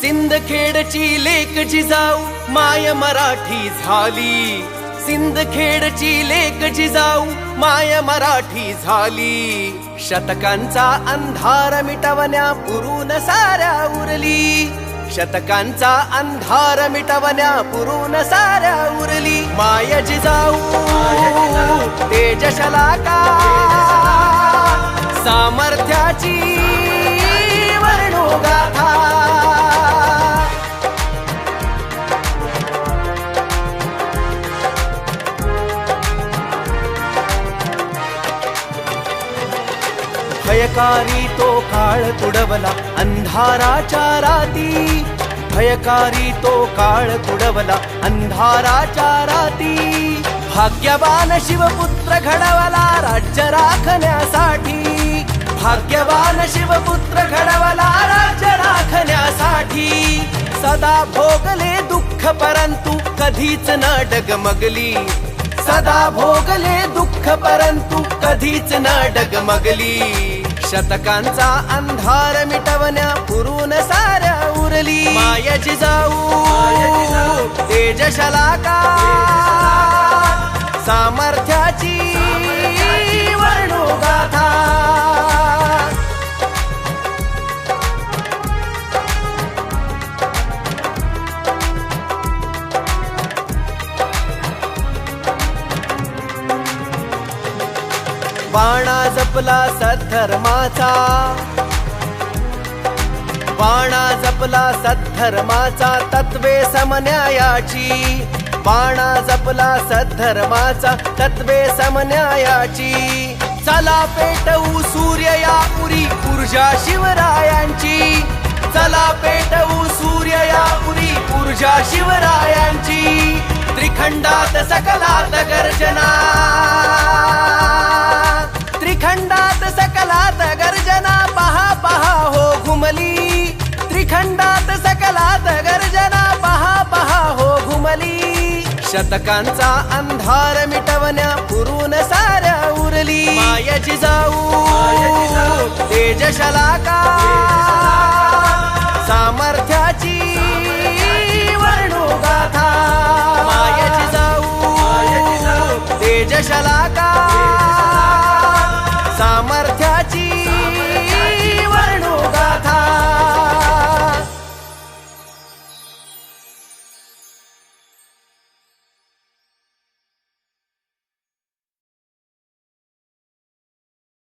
सिंदखेडची लेक जिजाऊ माय मराठी झाली, सिंदखेडची लेक जिजाऊ माय मराठी झाली. शतकांचा अंधार मिटवण्या पुरून साऱ्या उरली, शतकांचा अंधार मिटवण्या पुरून साऱ्या उरली. माय जिजाऊ तेजशलाका सामर्थ्याची वर्णोगाथा. भयकारी तो काळ तुडवला अंधाराच्या राती, भयकारी तो काळ तुडवला अंधाराच्या राती. भाग्यवान शिवपुत्र घडवला राज्य राखण्यासाठी, भाग्यवान शिवपुत्र घडवला राज्य राखण्यासाठी. सदा भोगले दुःख परंतु कधीच न डगमगली, सदा भोगले दुःख परंतु कधीच न डगमगली. शतकांचा अंधार मिटवण्या पुरून साऱ्या उरली. माय जिजाऊ तेजशलाका सामर्थ्याची वर्णोगाथा. बाणा जपला सद्धर्माचा, बाणा जपला सद्धर्माचा तत्वे समन्यायाची, बाणा जपला सद्धर्माचा तत्वे समन्यायाची. चला पेटवू सूर्य या उरी ऊर्जा शिवरायांची, चला पेटवू सूर्य या उरी ऊर्जा शिवरायांची. त्रिखंडात सकलात गर्जना, त्रिखंडात सकलात गर्जना पहा पहा हो घुमली, त्रिखंडात सकलात गर्जना पहा पहा हो घुमली. शतकांचा अंधार मिटवण्या पुरून साऱ्या उरली. माय जिजाऊ तेजशलाका सामर्थ्याची वर्णोगाथा. माय जिजाऊ तेजशलाका सामर्थ्याची